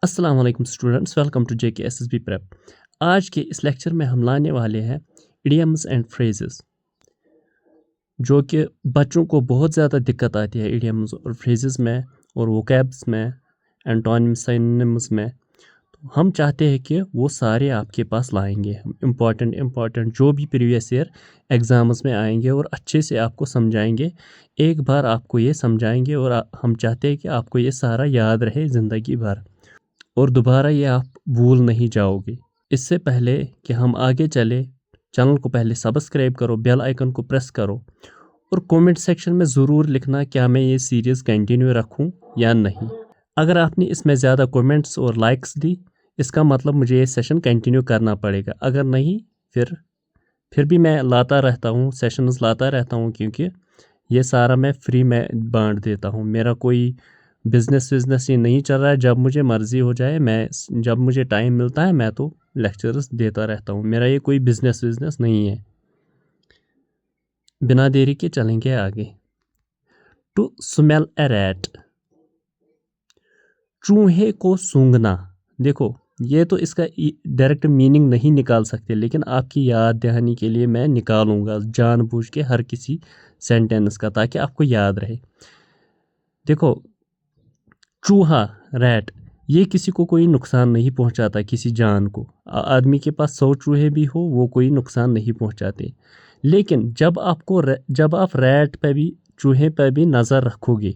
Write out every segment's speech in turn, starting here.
अस्सलाम वालेकुम students, welcome to JK SSB prep. आज के इस लेक्चर में हम लाने वाले हैं इडियम्स एंड फ्रेजेस, जो कि बच्चों को बहुत ज़्यादा दिक्कत आती है इडियम्स और फ्रेजेस में और वोकैब्स में, एंटोनिम्स सिनोनिम्स में। तो हम चाहते हैं कि वो सारे आपके पास लाएंगे हम इम्पॉर्टेंट जो भी प्रीवियस ईयर एग्ज़ाम्स में आएंगे और अच्छे से आपको समझाएंगे। एक बार आपको ये समझाएंगे और हम चाहते हैं कि आपको ये सारा याद रहे ज़िंदगी भर और दोबारा ये आप भूल नहीं जाओगे। इससे पहले कि हम आगे चले, चैनल को पहले सब्सक्राइब करो, बेल आइकन को प्रेस करो और कमेंट सेक्शन में ज़रूर लिखना क्या मैं ये सीरीज़ कंटिन्यू रखूं या नहीं। अगर आपने इसमें ज़्यादा कमेंट्स और लाइक्स दी, इसका मतलब मुझे ये सेशन कंटिन्यू करना पड़ेगा। अगर नहीं, फिर भी मैं लाता रहता हूँ, सेशंस लाता रहता हूँ, क्योंकि ये सारा मैं फ्री में बांट देता हूँ। मेरा कोई बिजनेस ये नहीं चल रहा है। जब मुझे मर्ज़ी हो जाए, जब मुझे टाइम मिलता है, मैं तो लेक्चर्स देता रहता हूँ। मेरा ये कोई बिजनेस नहीं है। बिना देरी के चलेंगे आगे। टू स्मेल ए रैट, चूहे को सूंघना। देखो, ये तो इसका डायरेक्ट मीनिंग नहीं निकाल सकते, लेकिन आपकी याद दहानी के लिए मैं निकालूंगा जानबूझ के हर किसी सेंटेंस का, ताकि आपको याद रहे। देखो, चूहा, रैट, ये किसी को कोई नुकसान नहीं पहुंचाता, किसी जान को। आदमी के पास 100 चूहे भी हो, वो कोई नुकसान नहीं पहुंचाते। लेकिन जब आप रैट पे भी, चूहे पे भी नज़र रखोगे,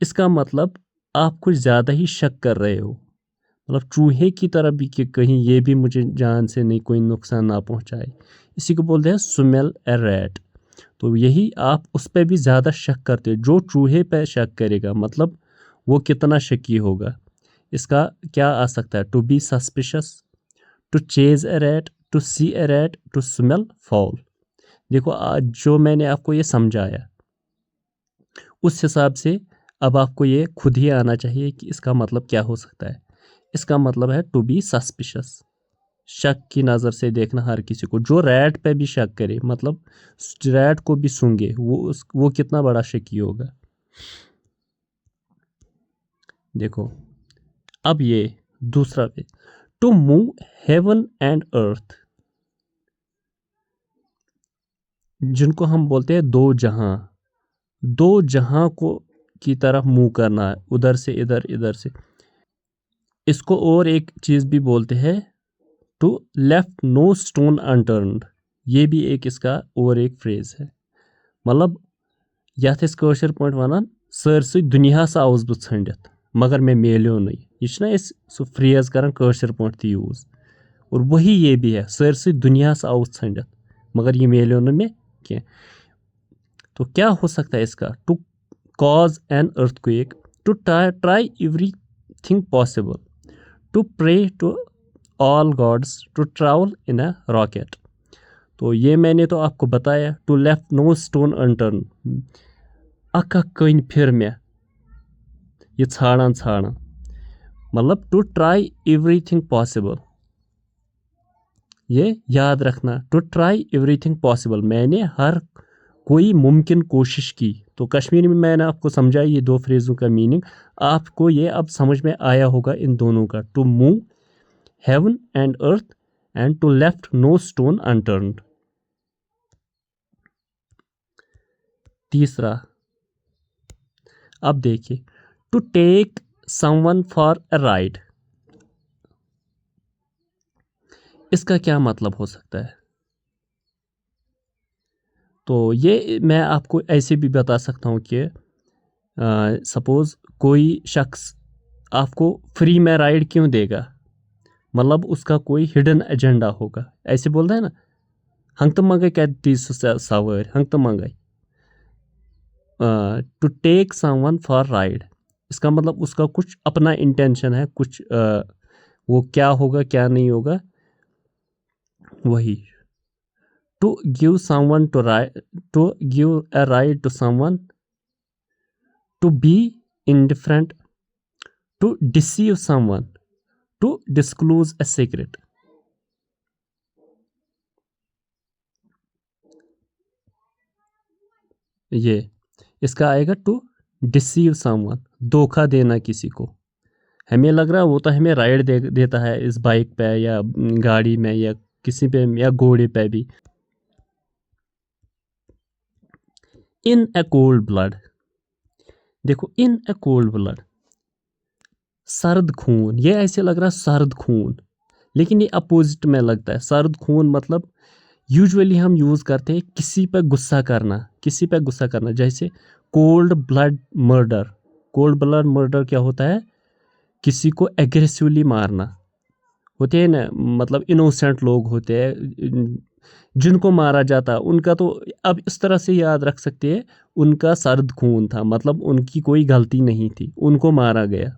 इसका मतलब आप कुछ ज़्यादा ही शक कर रहे हो। मतलब चूहे की तरह भी कि कहीं ये भी मुझे जान से नहीं कोई नुकसान ना पहुंचाए, इसी को बोलते हैं स्मेल ए रैट। तो यही आप उस पर भी ज़्यादा शक करते हो। जो चूहे पे शक करेगा, मतलब वो कितना शकी होगा। इसका क्या आ सकता है? To be suspicious, to chase a rat, to see a rat, to smell foul. देखो, आज जो मैंने आपको ये समझाया, उस हिसाब से अब आपको ये खुद ही आना चाहिए कि इसका मतलब क्या हो सकता है। इसका मतलब है टू बी सस्पिशस, शक की नज़र से देखना हर किसी को। जो रैट पे भी शक करे, मतलब रैट को भी सूंघे, वो कितना बड़ा शकी होगा। देखो, अब ये दूसरा पे, to move heaven and earth, जिनको हम बोलते हैं दो जहां को की तरफ मूव करना है, उधर से इधर, इधर से। इसको और एक चीज भी बोलते हैं, to left no stone unturned. ये भी एक इसका और एक फ्रेज है। मतलब यथ कशर पे वन, सरसै दुनियास आउस बह छंडित मगर मैं मेल्यो नहीं। ये सह फ्रेज कर कशर पे यूज, और वही ये भी है, सरसै दुनियास आउस छंडित मगर ये मेल्यो न मे कह। तो क्या हो सकता है इसका? To cause an earthquake, to try everything possible, to pray to all gods, to travel in a rocket. तो ये मैंने तो आपको बताया, to left no stone unturn, अख कन फिर में ये छाड़ान छाड़ान, मतलब टू ट्राई एवरीथिंग पॉसिबल। ये याद रखना, टू ट्राई एवरीथिंग पॉसिबल, मैंने हर कोई मुमकिन कोशिश की। तो कश्मीरी में मैंने आपको समझाया ये दो फ्रेजों का मीनिंग। आपको ये अब समझ में आया होगा इन दोनों का, to move heaven and earth and to left no stone unturned. तीसरा, अब देखिए, to take someone for a ride, इसका क्या मतलब हो सकता है? तो ये मैं आपको ऐसे भी बता सकता हूँ कि सपोज कोई शख्स आपको फ्री में राइड क्यों देगा, मतलब उसका कोई हिडन एजेंडा होगा। ऐसे बोलता है ना, हंग तो मंगाई क्या दी सवार, हंग तो मंगाई। To take someone for ride, इसका मतलब उसका कुछ अपना इंटेंशन है, कुछ वो क्या होगा क्या नहीं होगा, वही। To give someone to ride, to give a ride to someone, to be indifferent, to deceive someone, to disclose a secret। ये इसका आएगा टू डिसीव समवन, धोखा देना किसी को, हमें लग रहा है वो तो हमें राइड देता है इस बाइक पे या गाड़ी में या किसी पे या घोड़े पे भी। इन ए कोल्ड ब्लड, देखो इन ए कोल्ड ब्लड, सर्द खून, ये ऐसे लग रहा है सर्द खून, लेकिन ये अपोजिट में लगता है। सर्द खून मतलब यूजुअली हम यूज़ करते हैं किसी पर गुस्सा करना, किसी पर गुस्सा करना, जैसे cold blood murder. Cold blood murder क्या होता है? किसी को एग्रेसिवली मारना। होते हैं ना, मतलब इनोसेंट लोग होते हैं जिनको मारा जाता, उनका तो अब इस तरह से याद रख सकते हैं, उनका सर्द खून था, मतलब उनकी कोई गलती नहीं थी, उनको मारा गया।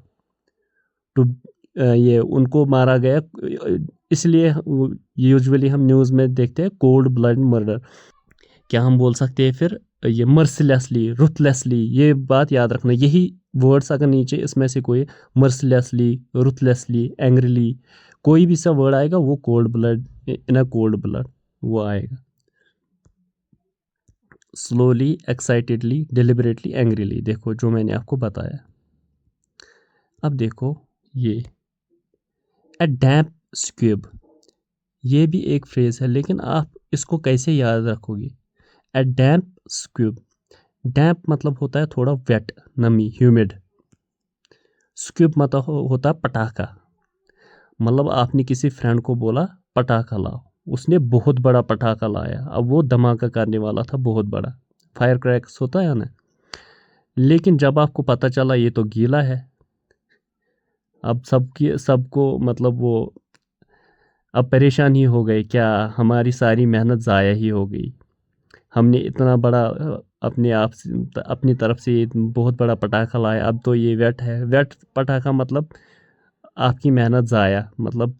तो ये उनको मारा गया, इसलिए यूजुअली हम न्यूज़ में देखते हैं कोल्ड ब्लड मर्डर। क्या हम बोल सकते हैं फिर? ये मर्सिलेसली, रुथलेसली, ये बात याद रखना। यही वर्ड्स अगर नीचे इसमें से कोई मर्सिलेसली, रुथलेसली, एंग्रीली, कोई भी सा वर्ड आएगा वो cold blood, in a cold blood वो आएगा। स्लोली, एक्साइटेडली, डिलिबरेटली, एंग्रीली, देखो जो मैंने आपको बताया। अब देखो ये ए डैम्प स्क्यूब, ये भी एक फ्रेज है, लेकिन आप इसको कैसे याद रखोगे? ए डैम्प स्क्यूब, डैम्प मतलब होता है थोड़ा वेट, नमी, ह्यूमिड। स्क्यूब मतलब होता है पटाखा। मतलब आपने किसी फ्रेंड को बोला पटाखा लाओ, उसने बहुत बड़ा पटाखा लाया, अब वो धमाका करने वाला था बहुत बड़ा, फायर क्रैक्स होता है ना। लेकिन जब आपको पता चला ये तो गीला है, अब सबको मतलब वो अब परेशान ही हो गए, क्या हमारी सारी मेहनत ज़ाया ही हो गई, हमने इतना बड़ा अपने आप से अपनी तरफ से ये बहुत बड़ा पटाखा लाया, अब तो ये वेट है। वेट पटाखा मतलब आपकी मेहनत ज़ाया, मतलब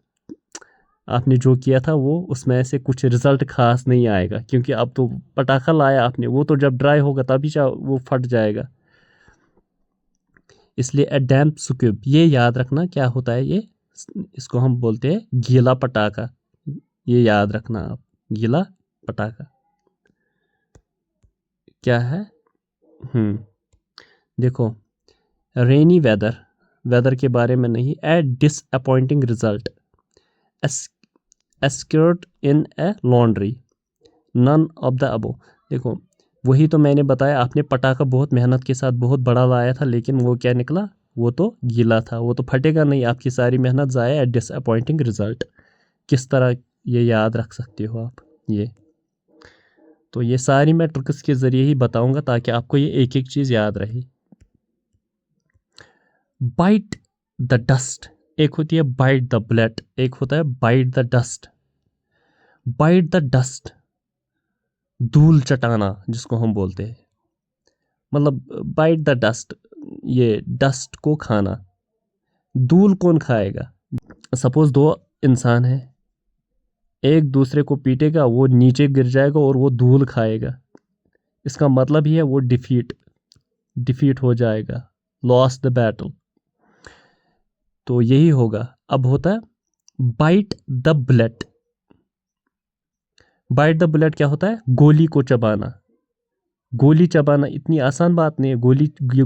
आपने जो किया था वो उसमें से कुछ रिजल्ट खास नहीं आएगा, क्योंकि अब तो पटाखा लाया आपने, वो तो जब ड्राई होगा तभी वो फट जाएगा। इसलिए ए डैम्प स्क्यूब, ये याद रखना क्या होता है ये, इसको हम बोलते हैं गीला पटाखा। ये याद रखना आप, गीला पटाखा क्या है। देखो रेनी वेदर, वेदर के बारे में नहीं, a disappointing result, assured in a laundry, none of the above. देखो वही तो मैंने बताया, आपने पटाखा बहुत मेहनत के साथ बहुत बड़ा लाया था, लेकिन वो क्या निकला, वो तो गीला था, वो तो फटेगा नहीं, आपकी सारी मेहनत ज़ाया। डिसअपॉइंटिंग रिजल्ट किस तरह ये याद रख सकते हो आप? ये तो ये सारी मैं ट्रिक्स के ज़रिए ही बताऊंगा ताकि आपको ये एक एक चीज़ याद रहे। बाइट द डस्ट, एक होती है बाइट द बुलेट, एक होता है bite the dust. Bite the dust, धूल चटाना जिसको हम बोलते हैं, मतलब बाइट द डस्ट, ये डस्ट को खाना। धूल कौन खाएगा? सपोज दो इंसान है, एक दूसरे को पीटेगा, वो नीचे गिर जाएगा और वो धूल खाएगा, इसका मतलब ही है वो डिफीट हो जाएगा, लॉस द बैटल। तो यही होगा। अब होता है bite the bullet. Bite the bullet क्या होता है? गोली को चबाना। गोली चबाना इतनी आसान बात नहीं है,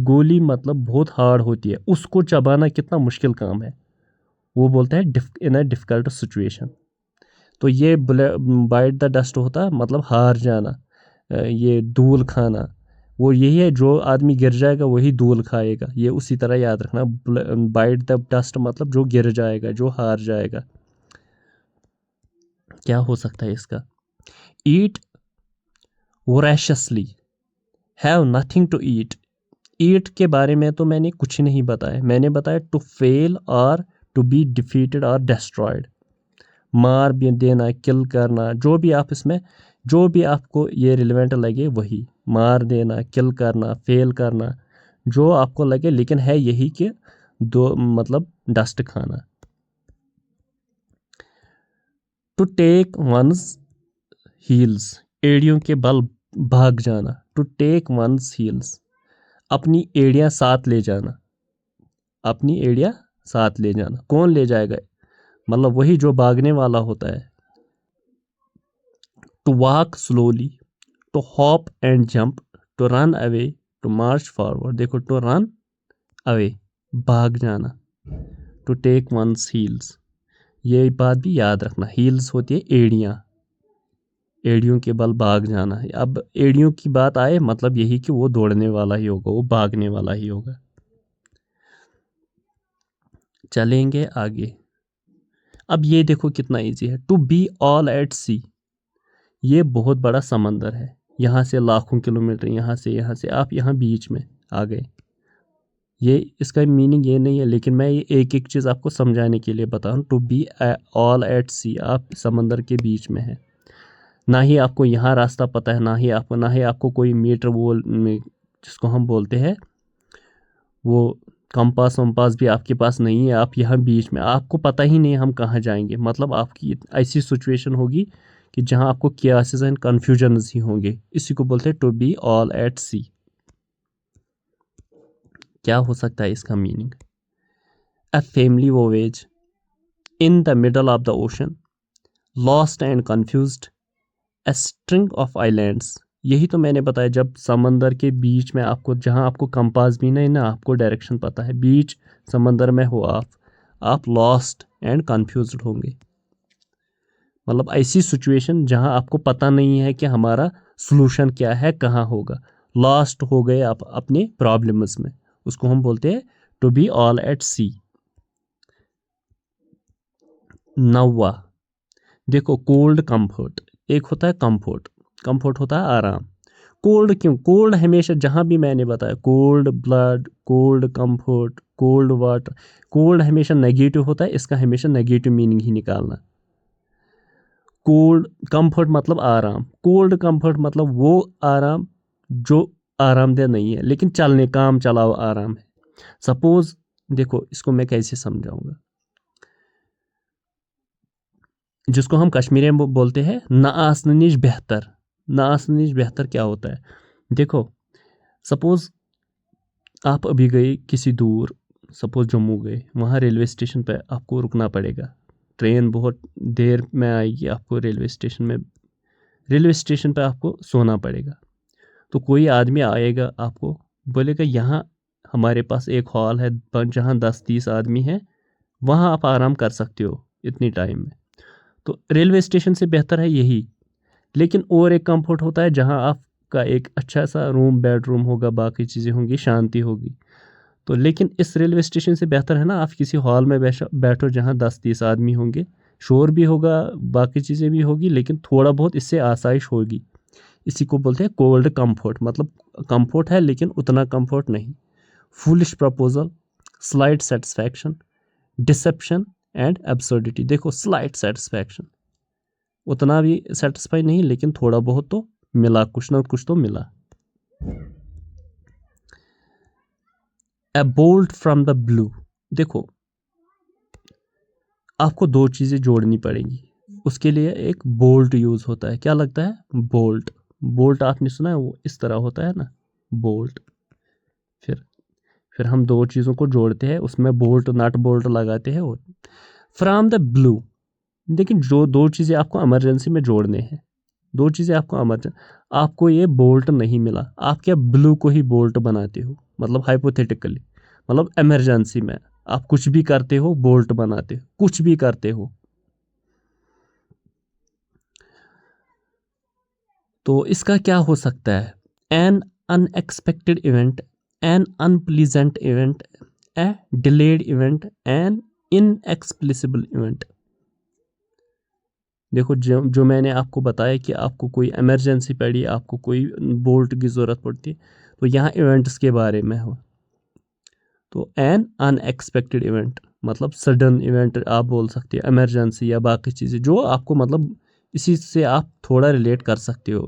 गोली मतलब बहुत हार्ड होती है, उसको चबाना कितना मुश्किल काम है, वो बोलता है इन अ डिफिकल्ट सिचुएशन। तो ये बाइट द डस्ट होता है मतलब हार जाना, ये धूल खाना, वो यही है, जो आदमी गिर जाएगा वही धूल खाएगा, ये उसी तरह याद रखना। बाइट द डस्ट मतलब जो गिर जाएगा, जो हार जाएगा। क्या हो सकता है इसका? ईट वोरेशियसली, हैव नथिंग टू ईट। ईट के बारे में तो मैंने कुछ नहीं बताया, मैंने बताया टू फेल और टू बी डिफीटेड और डिस्ट्रॉयड, मार भी देना, किल करना, जो भी आप इसमें जो भी आपको ये रिलेवेंट लगे वही, मार देना, किल करना, फेल करना, जो आपको लगे, लेकिन है यही कि दो मतलब डस्ट खाना। टू टेक वंस हील्स, एड़ियों के बल भाग जाना। टू टेक वंस हील्स, अपनी एड़ियां साथ ले जाना, अपनी एड़ियां साथ ले जाना। कौन ले जाएगा? मतलब वही जो भागने वाला होता है। To walk slowly, to hop and jump, to run away, to march forward. देखो टू रन अवे, भाग जाना, टू टेक वंस हील्स। ये बात भी याद रखना, हील्स होती है एड़ियाँ, एड़ियों के बल भाग जाना है। अब एड़ियों की बात आए मतलब यही कि वो दौड़ने वाला ही होगा, वो भागने वाला ही होगा। चलेंगे आगे। अब ये देखो कितना इजी है, टू बी ऑल एट सी। ये बहुत बड़ा समंदर है, यहाँ से लाखों किलोमीटर, यहाँ से आप यहाँ बीच में आ गए। ये इसका मीनिंग ये नहीं है, लेकिन मैं ये एक एक चीज़ आपको समझाने के लिए बता रहा हूँ। टू बी ऑल एट सी, आप समंदर के बीच में हैं। ना ही आपको यहाँ रास्ता पता है, ना ही आपको कोई मीटर वो जिसको हम बोलते हैं वो कंपास वम्पास भी आपके पास नहीं है। आप यहाँ बीच में, आपको पता ही नहीं हम कहाँ जाएंगे। मतलब आपकी ऐसी सिचुएशन होगी कि जहाँ आपको कियासेस एंड कन्फ्यूजन्स ही होंगे। इसी को बोलते हैं to be all at sea. क्या हो सकता है इसका meaning? A family voyage in the middle of the ocean, lost and confused, a string of islands. यही तो मैंने बताया, जब समंदर के बीच में आपको, जहाँ आपको कंपास भी नहीं ना आपको डायरेक्शन पता है, बीच समंदर में हो आप लॉस्ट एंड कन्फ्यूज्ड होंगे। मतलब ऐसी सिचुएशन जहाँ आपको पता नहीं है कि हमारा सॉल्यूशन क्या है, कहाँ होगा। लॉस्ट हो गए आप अपने प्रॉब्लम्स में, उसको हम बोलते हैं टू बी ऑल एट सी। नौवा देखो, कोल्ड कंफर्ट। एक होता है कंफर्ट, कंफर्ट होता है आराम। कोल्ड क्यों? कोल्ड हमेशा, जहाँ भी मैंने बताया, cold blood, cold comfort, cold water, cold हमेशा नेगेटिव होता है। इसका हमेशा नेगेटिव मीनिंग ही निकालना। कोल्ड कंफर्ट मतलब आराम, कोल्ड कंफर्ट मतलब वो आराम जो आरामदेह नहीं है, लेकिन चलने काम चलाओ आराम है। सपोज देखो, इसको मैं कैसे समझाऊंगा, जिसको हम कश्मीरी में बोलते हैं ना आसने निश बेहतर। ना आसने निश बेहतर क्या होता है? देखो, सपोज आप अभी गए किसी दूर, सपोज जम्मू गए, वहाँ रेलवे स्टेशन पे आपको रुकना पड़ेगा। ट्रेन बहुत देर में आएगी, आपको रेलवे स्टेशन पे आपको सोना पड़ेगा। तो कोई आदमी आएगा, आपको बोलेगा यहाँ हमारे पास एक हॉल है जहाँ 10-30 आदमी हैं, वहाँ आप आराम कर सकते हो इतनी टाइम में। तो रेलवे स्टेशन से बेहतर है यही। लेकिन और एक कंफर्ट होता है जहाँ आपका एक अच्छा सा रूम, बेडरूम होगा, बाकी चीज़ें होंगी, शांति होगी। तो लेकिन इस रेलवे स्टेशन से बेहतर है ना आप किसी हॉल में बैठो जहाँ 10-30 आदमी होंगे, शोर भी होगा, बाकी चीज़ें भी होगी, लेकिन थोड़ा बहुत इससे आसाइश होगी। इसी को बोलते हैं कोल्ड कंफर्ट। मतलब कंफर्ट है लेकिन उतना कंफर्ट नहीं। Foolish proposal, slight satisfaction, dissipation and absurdity. देखो, स्लाइट सेटिस्फैक्शन, उतना भी सेटिस्फाई नहीं, लेकिन थोड़ा बहुत तो मिला, कुछ ना कुछ तो मिला। ए बोल्ट फ्रॉम द ब्लू। देखो, आपको दो चीज़ें जोड़नी पड़ेंगी, उसके लिए एक बोल्ट यूज़ होता है। क्या लगता है? बोल्ट। बोल्ट आपने सुना है, वो इस तरह होता है ना, बोल्ट। फिर हम दो चीज़ों को जोड़ते हैं, उसमें बोल्ट, नट बोल्ट लगाते हैं। और फ्रॉम द ब्लू, लेकिन जो दो चीज़ें आपको इमरजेंसी में जोड़ने हैं, दो चीज़ें आपको इमरजेंसी, आपको ये बोल्ट नहीं मिला, आप क्या ब्लू को ही बोल्ट बनाते हो? मतलब हाइपोथेटिकली, मतलब इमरजेंसी में आप कुछ भी करते हो, बोल्ट बनाते हो, कुछ भी करते हो। तो इसका क्या हो सकता है? An unexpected event, an unpleasant event, a delayed event, an inexplicable event. देखो, जो मैंने आपको बताया कि आपको कोई इमरजेंसी पड़ी, आपको कोई बोल्ट की ज़रूरत पड़ती है, तो यहाँ इवेंट्स के बारे में हो। तो एन अनएक्सपेक्टेड इवेंट मतलब सडन इवेंट आप बोल सकते हो, इमरजेंसी या बाकी चीज़ें जो आपको, मतलब इसी से आप थोड़ा रिलेट कर सकते हो।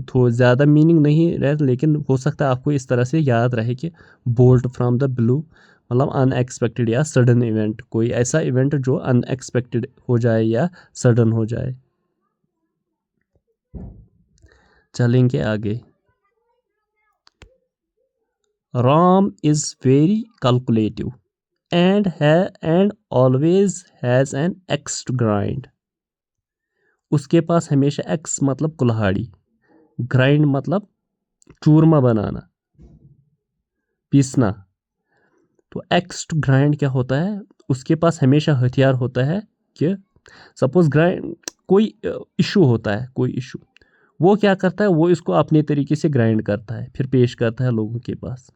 थोड़ा ज़्यादा मीनिंग नहीं रहे, लेकिन हो सकता है आपको इस तरह से याद रहे कि बोल्ट फ्रॉम द ब्लू मतलब अनएक्सपेक्टेड या सडन इवेंट, कोई ऐसा इवेंट जो अनएक्सपेक्टेड हो जाए या सडन हो जाए। चलेंगे आगे। Ram is very calculative and always has an axe to grind. उसके पास हमेशा एक्स मतलब कुल्हाड़ी, ग्राइंड मतलब चूरमा बनाना, पीसना। तो एक्स टू ग्राइंड क्या होता है? उसके पास हमेशा हथियार होता है कि सपोज कोई इशू होता है, कोई इशू, वो क्या करता है, वो इसको अपने तरीके से ग्राइंड करता है, फिर पेश करता है लोगों के पास।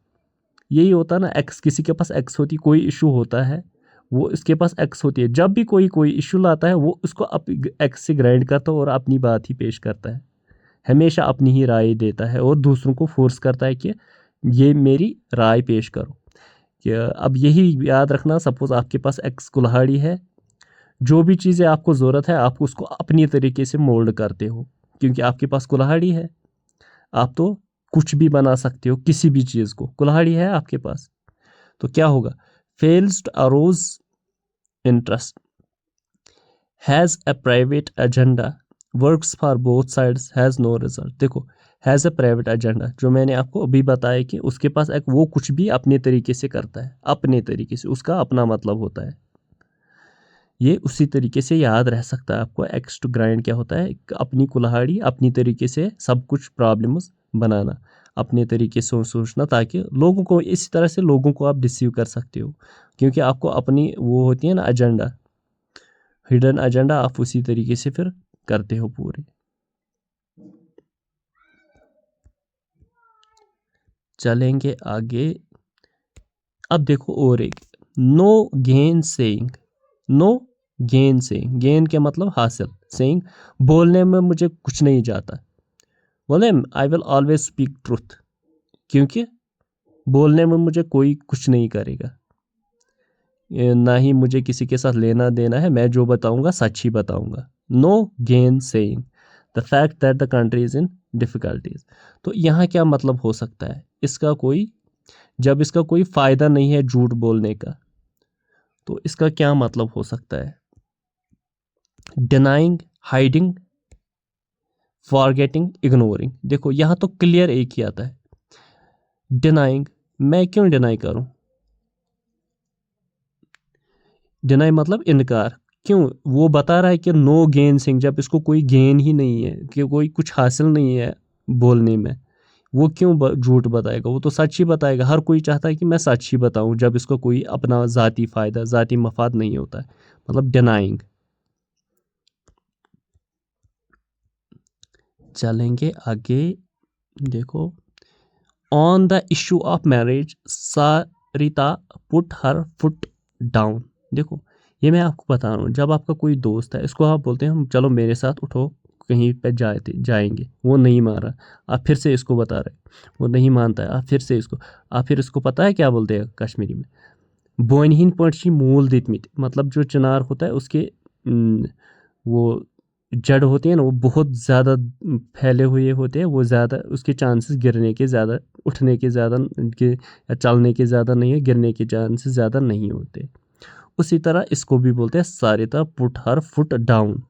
यही होता है ना, एक्स, किसी के पास एक्स होती, कोई इशू होता है, वो इसके पास एक्स होती है, जब भी कोई इशू लाता है वो उसको एक्स से ग्राइंड करता है और अपनी बात ही पेश करता है, हमेशा अपनी ही राय देता है और दूसरों को फोर्स करता है कि ये मेरी राय पेश करो। कि अब यही याद रखना, सपोज आपके पास एक्स कुल्हाड़ी है, जो भी चीज़ें आपको ज़रूरत है आप उसको अपनी तरीके से मोल्ड करते हो, क्योंकि आपके पास कुल्हाड़ी है, आप तो कुछ भी बना सकते हो, किसी भी चीज़ को, कुल्हाड़ी है आपके पास। तो क्या होगा, fails to arouse interest, has a private agenda, works for both sides, has no result. देखो, हैज़ अ प्राइवेट एजेंडा, जो मैंने आपको अभी बताया कि उसके पास एक, वो कुछ भी अपने तरीके से करता है, अपने तरीके से, उसका अपना मतलब होता है। ये उसी तरीके से याद रह सकता है आपको, एक्स टू ग्राइंड क्या होता है, अपनी कुल्हाड़ी, अपनी तरीके से सब कुछ प्रॉब्लम्स बनाना, अपने तरीके से सोचना, ताकि लोगों को, इसी तरह से लोगों को आप डिसीव कर सकते हो, क्योंकि आपको अपनी वो होती है ना एजेंडा, हिडन एजेंडा, आप उसी तरीके से फिर करते हो पूरे। चलेंगे आगे। अब देखो और एक, no gain saying, no gain saying, gain के मतलब हासिल, सेइंग बोलने में मुझे कुछ नहीं जाता, बोले I will always speak truth, क्योंकि बोलने में मुझे कोई कुछ नहीं करेगा, ना ही मुझे किसी के साथ लेना देना है, मैं जो बताऊंगा सच ही बताऊंगा। No gain saying the fact that the country is in difficulties. तो यहाँ क्या मतलब हो सकता है इसका, कोई, जब इसका कोई फायदा नहीं है झूठ बोलने का, तो इसका क्या मतलब हो सकता है, डिनाइंग, हाइडिंग, फॉरगेटिंग, इग्नोरिंग। देखो यहाँ तो क्लियर एक ही आता है, डिनाइंग, मैं क्यों डिनाई करूं, डिनाई मतलब इनकार, क्यों, वो बता रहा है कि नो गेन सिंह, जब इसको कोई गेन ही नहीं है, कि कोई कुछ हासिल नहीं है बोलने में, वो क्यों झूठ बताएगा, वो तो सच ही बताएगा। हर कोई चाहता है कि मैं सच ही बताऊं जब इसको कोई अपना ज़ाती फ़ायदा, ज़ाती मफाद नहीं होता है, मतलब डिनाइंग। चलेंगे आगे। देखो, on the issue of marriage Sarita put her foot down. देखो, ये मैं आपको बता रहा हूँ, जब आपका कोई दोस्त है, इसको आप बोलते हैं हम चलो मेरे साथ उठो कहीं पे जाएंगे, वो नहीं मान रहा, आप फिर से इसको बता रहे, वो नहीं मानता है, आप फिर से इसको, आप फिर इसको पता है क्या बोलते हैं कश्मीरी में, बोनहीन पॉइंट मूल दितमित, मतलब जो चिनार होता है उसके वो जड़ होती है ना, वो बहुत ज़्यादा फैले हुए होते हैं, वो ज़्यादा उसके चांसेस गिरने के ज़्यादा, उठने के ज़्यादा या चलने के ज़्यादा नहीं है, गिरने के चांसेस ज़्यादा नहीं होते। उसी तरह इसको भी बोलते हैं सारिता पुट हर फुट डाउन,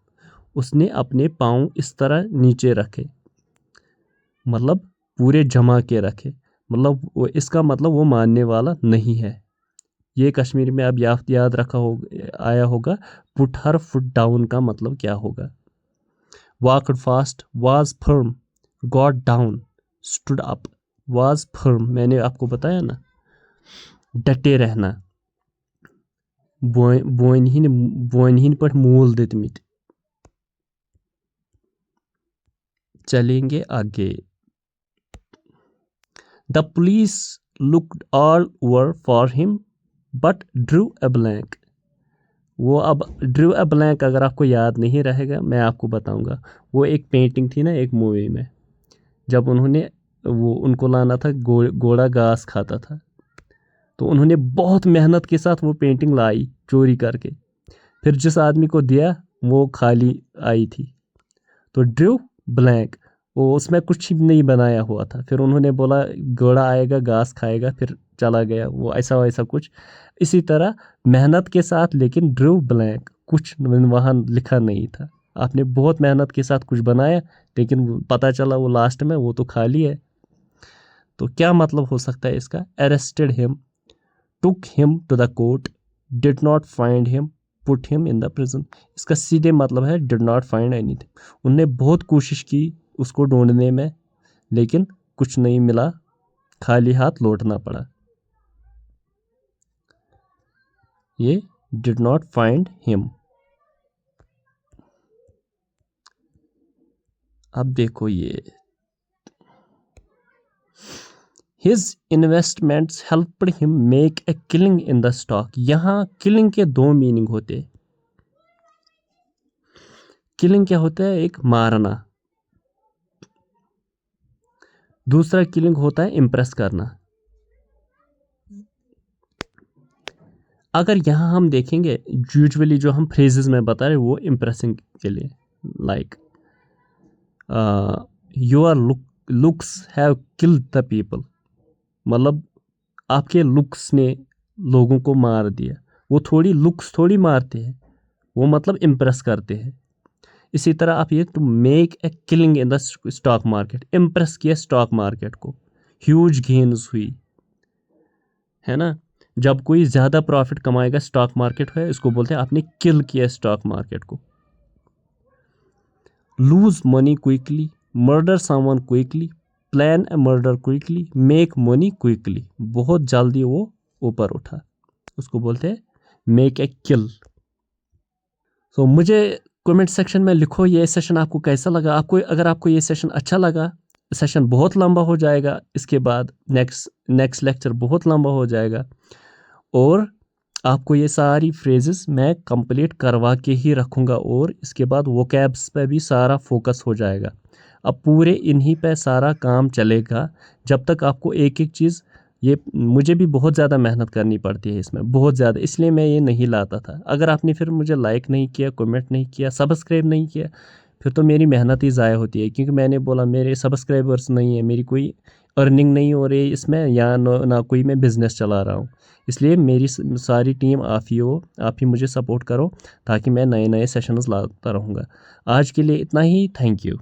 उसने अपने पाँव इस तरह नीचे रखे, मतलब पूरे जमा के रखे, मतलब वो, इसका मतलब वो मानने वाला नहीं है। ये कश्मीरी में अब याद रखा हो, आया होगा, पुट हर फुट डाउन का मतलब क्या होगा। Walked fast, was firm, got down, stood up, was firm, मैंने आपको बताया ना, डटे रहना, बोन पर मूल दितमित। चलेंगे आगे। The police looked all over for him but drew a blank. वो अब ड्रू अ ब्लैंक अगर आपको याद नहीं रहेगा, मैं आपको बताऊंगा, वो एक पेंटिंग थी ना एक मूवी में, जब उन्होंने, वो उनको लाना था, घोड़ा घास खाता था, तो उन्होंने बहुत मेहनत के साथ वो पेंटिंग लाई चोरी करके, फिर जिस आदमी को दिया वो खाली आई थी, तो ड्रू ब्लैंक, वो उसमें कुछ भी नहीं बनाया हुआ था, फिर उन्होंने बोला घोड़ा आएगा घास खाएगा, फिर चला गया, वो ऐसा वैसा कुछ। इसी तरह मेहनत के साथ, लेकिन ड्रू ब्लैंक, कुछ वहाँ लिखा नहीं था, आपने बहुत मेहनत के साथ कुछ बनाया, लेकिन पता चला वो लास्ट में वो तो खाली है। तो क्या मतलब हो सकता है इसका, arrested him, took him to the court, did not find him, put him in the prison. इसका सीधे मतलब है डिड नॉट फाइंड एनीथिंग, उनने बहुत कोशिश की उसको ढूंढने में, लेकिन कुछ नहीं मिला, खाली हाथ लौटना पड़ा। ये did not find him. अब देखो ये his investments helped him make a killing in the stock. यहाँ killing के दो मीनिंग होते हैं. killing क्या होता है? एक मारना. दूसरा killing होता है इम्प्रेस करना. अगर यहाँ हम देखेंगे यूजुअली जो हम फ्रेजेस में बता रहे वो इम्प्रेसिंग के लिए, like your looks have killed the people, मतलब आपके लुक्स ने लोगों को मार दिया. वो थोड़ी लुक्स थोड़ी मारते हैं, वो मतलब इम्प्रेस करते हैं. इसी तरह आप ये to make a killing in the stock market, impress किया स्टॉक मार्केट को, ह्यूज गेन्स हुई है ना. जब कोई ज़्यादा प्रॉफिट कमाएगा स्टॉक मार्केट है, इसको बोलते हैं आपने किल किया स्टॉक मार्केट को. Lose money quickly, murder someone quickly, plan A murder quickly, make money quickly, बहुत जल्दी वो ऊपर उठा, उसको बोलते हैं मेक ए किल. सो मुझे कमेंट सेक्शन में लिखो ये सेशन आपको कैसा लगा. अगर आपको ये सेशन अच्छा लगा, सेशन बहुत लंबा हो जाएगा, इसके बाद नेक्स्ट लेक्चर बहुत लंबा हो जाएगा, और आपको ये सारी फ्रेजेस मैं कंप्लीट करवा के ही रखूँगा, और इसके बाद वोकैब्स पे भी सारा फोकस हो जाएगा. अब पूरे इन्हीं पे सारा काम चलेगा जब तक आपको एक एक चीज़, ये मुझे भी बहुत ज़्यादा मेहनत करनी पड़ती है इसमें, बहुत ज़्यादा, इसलिए मैं ये नहीं लाता था. अगर आपने फिर मुझे लाइक नहीं किया, कमेंट नहीं किया, सब्सक्राइब नहीं किया, फिर तो मेरी मेहनत ही ज़ाया होती है, क्योंकि मैंने बोला मेरे सब्सक्राइबर्स नहीं है, मेरी कोई अर्निंग नहीं हो रही इसमें, या ना कोई मैं बिज़नेस चला रहा हूँ. इसलिए मेरी सारी टीम आप ही हो, आप ही मुझे सपोर्ट करो ताकि मैं नए नए सेशंस लाता रहूँगा. आज के लिए इतना ही. Thank you.